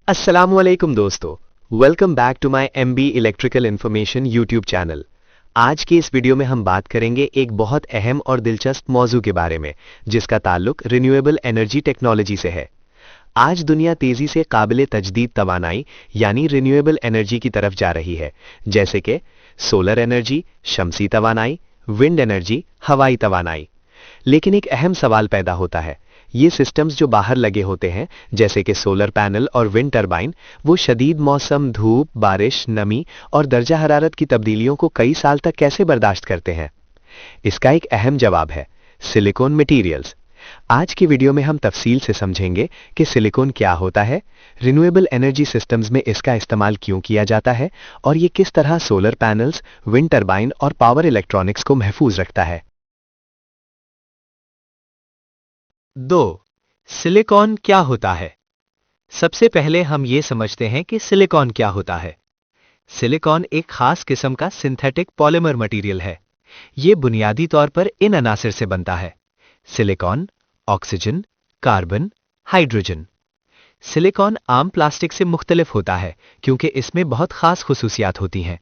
अस्सलामुअलैकुम दोस्तों, welcome back to my MB electrical information YouTube channel. आज के इस वीडियो में हम बात करेंगे एक बहुत अहम और दिलचस्प मौजू के बारे में, जिसका ताल्लुक रिन्यूएबल एनर्जी टेक्नोलॉजी से है। आज दुनिया तेजी से काबिले तजदीद तवानाई यानी रिन्यूएबल एनर्जी की तरफ जा रही है, जैसे कि सोलर एनर्जी, शमसी तवानाई, विंड एनर्जी, हवाई तवानाई। लेकिन एक अहम सवाल पैदा होता है, ये सिस्टम्स जो बाहर लगे होते हैं जैसे कि सोलर पैनल और विंड टरबाइन, वो शदीद मौसम, धूप, बारिश, नमी और दर्जा हरारत की तब्दीलियों को कई साल तक कैसे बर्दाश्त करते हैं? इसका एक अहम जवाब है सिलिकॉन मटेरियल्स। आज की वीडियो में हम तफसील से समझेंगे कि सिलिकॉन क्या होता है, रिन्यूएबल एनर्जी सिस्टम्स में इसका इस्तेमाल क्यों किया जाता है और ये किस तरह सोलर पैनल्स, विंड टरबाइन और पावर इलेक्ट्रॉनिक्स को महफूज रखता है। 2. सिलिकॉन क्या होता है? सबसे पहले हम ये समझते हैं कि सिलिकॉन क्या होता है। सिलिकॉन एक खास किस्म का सिंथेटिक पॉलीमर मटेरियल है। ये बुनियादी तौर पर इन अनासिर से बनता है: silicon, oxygen, carbon, hydrogen. Silicon आम प्लास्टिक से मुख्तलिफ होता है क्योंकि इसमें बहुत खास खुसूसियात होती हैं।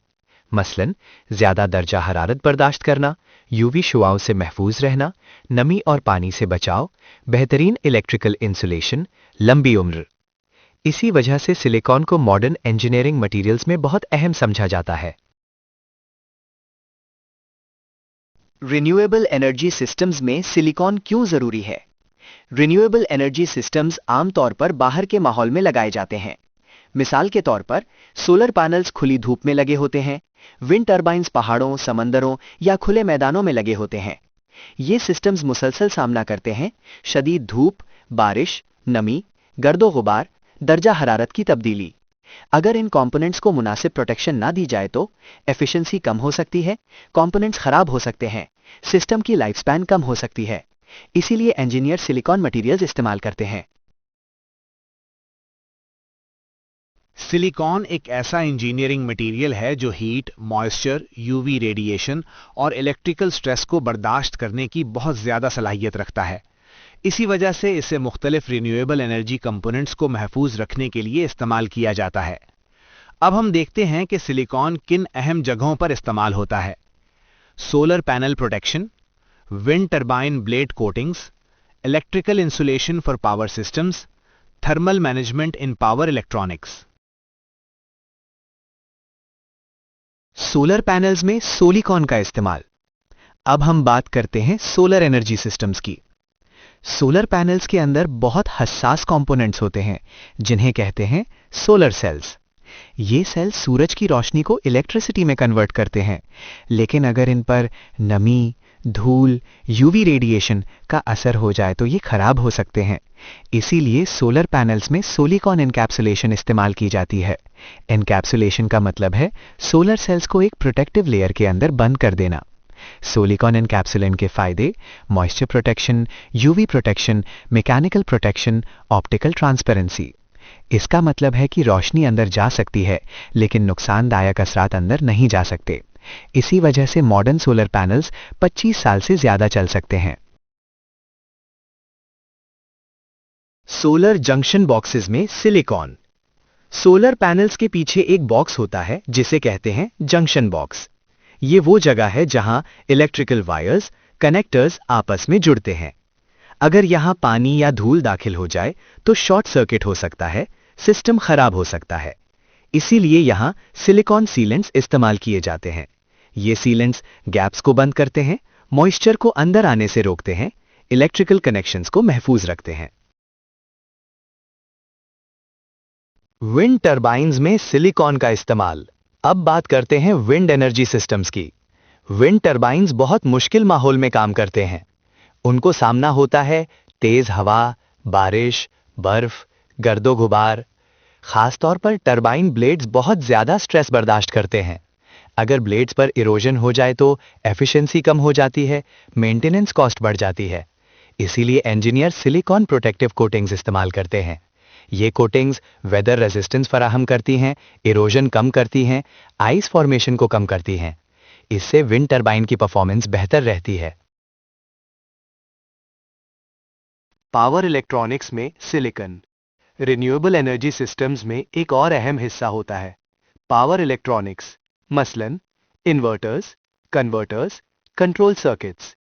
मसलन ज्यादा दर्जा हरारत बर्दाश्त करना, यूवी शुआओं से महफूज रहना, नमी और पानी से बचाव, बेहतरीन इलेक्ट्रिकल इंसुलेशन, लंबी उम्र। इसी वजह से सिलिकॉन को मॉडर्न इंजीनियरिंग मटेरियल्स में बहुत अहम समझा जाता है। रिन्यूएबल एनर्जी सिस्टम्स में सिलिकॉन क्यों जरूरी है? रिन्यूएबल एनर्जी सिस्टम्स आमतौर पर बाहर के माहौल में लगाए जाते हैं। मिसाल के तौर पर सोलर पैनल्स खुली धूप में लगे होते हैं, विंड टरबाइन्स पहाड़ों, समंदरों या खुले मैदानों में लगे होते हैं। ये सिस्टम्स मुसलसल सामना करते हैं शदीद धूप, बारिश, नमी, गर्दो गुबार, दर्जा हरारत की तब्दीली। अगर इन कंपोनेंट्स को मुनासिब प्रोटेक्शन ना दी जाए तो एफिशिएंसी कम हो सकती है, कंपोनेंट्स खराब हो सकते हैं, सिस्टम की लाइफ स्पैन कम हो सकती है। इसीलिए इंजीनियर सिलिकॉन मटेरियल्स इस्तेमाल करते हैं। सिलिकॉन एक ऐसा इंजीनियरिंग मटेरियल है जो हीट, मॉइस्चर, यूवी रेडिएशन और इलेक्ट्रिकल स्ट्रेस को बर्दाश्त करने की बहुत ज़्यादा सलाहियत रखता है। इसी वजह से इसे मुख्तलिफ रिन्यूएबल एनर्जी कंपोनेंट्स को महफूज रखने के लिए इस्तेमाल किया जाता है। अब हम देखते हैं कि सिलिकॉन किन अहम जगहों पर इस्तेमाल होता है। Solar panel protection, wind turbine blade coatings, electrical insulation for power systems, thermal management in power electronics. Solar panels में सिलिकॉन का इस्तेमाल। अब हम बात करते हैं सोलर एनर्जी सिस्टम्स की। सोलर पैनल्स के अंदर बहुत हसास कंपोनेंट्स होते हैं जिन्हें कहते हैं सोलर सेल्स। ये सेल्स सूरज की रोशनी को इलेक्ट्रिसिटी में कन्वर्ट करते हैं, लेकिन अगर इन पर नमी, धूल, यूवी रेडिएशन का असर हो जाए तो ये खराब हो सकते हैं। इसीलिए सोलर पैनल्स में सिलिकॉन एनकैप्सुलेशन इस्तेमाल की जाती है। एनकैप्सुलेशन का मतलब है सोलर सेल्स को एक प्रोटेक्टिव लेयर के अंदर बंद कर देना। सिलिकॉन एनकैप्सुलेंट के फायदे: moisture protection, UV protection, mechanical protection, optical transparency. इसका मतलब है कि रोशनी अंदर जा सकती है लेकिन नुकसानदायक असरात अंदर नहीं जा सकते। इसी वजह से मॉडर्न सोलर पैनल्स 25 साल से ज्यादा चल सकते हैं। सोलर जंक्शन बॉक्सेस में सिलिकॉन। सोलर पैनल्स के पीछे एक बॉक्स होता है जिसे कहते हैं जंक्शन बॉक्स। ये वो जगह है जहां इलेक्ट्रिकल वायर्स, कनेक्टर्स आपस में जुड़ते हैं। अगर यहां पानी या धूल दाखिल हो जाए तो शॉर्ट सर्किट हो सकता है, सिस्टम खराब हो सकता है। इसीलिए यहां सिलिकॉन सीलेंट्स इस्तेमाल किए जाते हैं। ये सीलेंट्स गैप्स को बंद करते हैं, मॉइस्चर को अंदर आने से रोकते हैं, इलेक्ट्रिकल कनेक्शंस को महफूज रखते हैं। विंड टरबाइन्स में सिलिकॉन का इस्तेमाल। अब बात करते हैं विंड एनर्जी सिस्टम्स की। विंड टरबाइन्स बहुत मुश्किल माहौल में काम करते हैं। उनको सामना होता है तेज हवा, बारिश, बर्फ, गर्दो गुबार। खासतौर पर टरबाइन ब्लेड्स बहुत ज्यादा स्ट्रेस बर्दाश्त करते हैं। अगर ब्लेड्स पर इरोजन हो जाए तो एफिशिएंसी कम हो जाती है, मेंटेनेंस कॉस्ट बढ़ जाती है। इसीलिए इंजीनियर सिलिकॉन प्रोटेक्टिव कोटिंग्स इस्तेमाल करते हैं। ये कोटिंग्स वेदर रेजिस्टेंस फराहम करती हैं, इरोजन कम करती हैं, आइस फॉर्मेशन को कम करती हैं। इससे विंड टरबाइन की परफॉर्मेंस बेहतर रहती है। पावर इलेक्ट्रॉनिक्स में सिलिकॉन। रिन्यूएबल एनर्जी सिस्टम्स में एक और अहम हिस्सा होता है पावर इलेक्ट्रॉनिक्स, मसलन इन्वर्टर्स, कन्वर्टर्स, कंट्रोल सर्किट्स।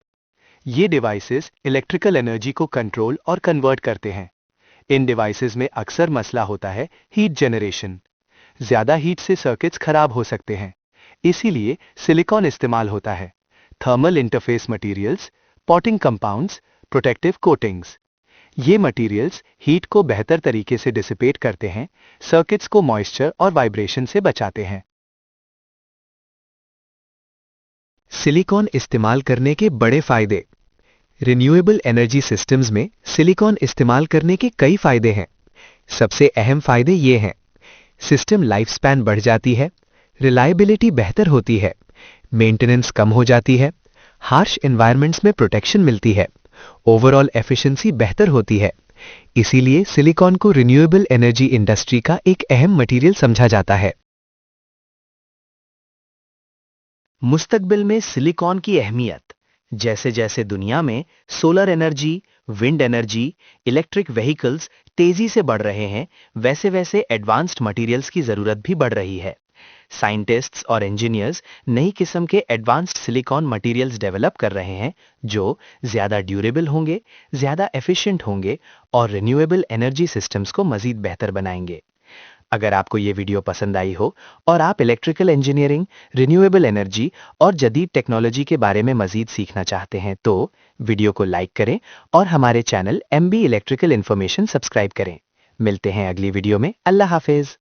ये डिवाइसेस इलेक्ट्रिकल एनर्जी को कंट्रोल और कन्वर्ट करते हैं। इन डिवाइसेस में अक्सर मसला होता है हीट जनरेशन। ज्यादा हीट से सर्किट्स खराब हो सकते हैं, इसीलिए सिलिकॉन इस्तेमाल होता है। Thermal interface materials, potting compounds, protective coatings, ये मटेरियल्स हीट को बेहतर तरीके से डिसिपेट करते हैं, सर्किट्स को मॉइस्चर और वाइब्रेशन से बचाते हैं। सिलिकॉन इस्तेमाल करने के बड़े फायदे। रिन्यूएबल एनर्जी सिस्टम्स में सिलिकॉन इस्तेमाल करने के कई फायदे हैं। सबसे अहम फायदे ये हैं: सिस्टम लाइफ स्पैन बढ़ जाती है, रिलायबिलिटी बेहतर होती है, मेंटेनेंस कम हो जाती है, हार्श एनवायरनमेंट्स में प्रोटेक्शन मिलती है, ओवरऑल एफिशिएंसी बेहतर होती है। इसीलिए सिलिकॉन को रिन्यूएबल एनर्जी इंडस्ट्री का एक अहम मटेरियल समझा जाता है। मुस्तकबिल में सिलिकॉन की अहमियत। जैसे जैसे दुनिया में solar energy, wind energy, electric vehicles तेजी से बढ़ रहे हैं, वैसे वैसे एडवांस्ड मटेरियल्स की जरूरत भी बढ़ रही है। साइंटिस्ट्स और इंजीनियर्स नई किस्म के एडवांस्ड सिलिकॉन मटेरियल्स डेवलप कर रहे हैं जो ज्यादा ड्यूरेबल होंगे, ज्यादा एफिशिएंट होंगे और रिन्यूएबल एनर्जी सिस्टम्स को मजीद बेहतर बनाएंगे। अगर आपको ये वीडियो पसंद आई हो और आप इलेक्ट्रिकल इंजीनियरिंग, रिन्यूएबल एनर्जी और जदीद टेक्नोलॉजी के बारे में मजीद सीखना चाहते हैं तो वीडियो को लाइक करें और हमारे channel MB electrical information subscribe करें। मिलते हैं अगली वीडियो में। अल्लाह हाफिज।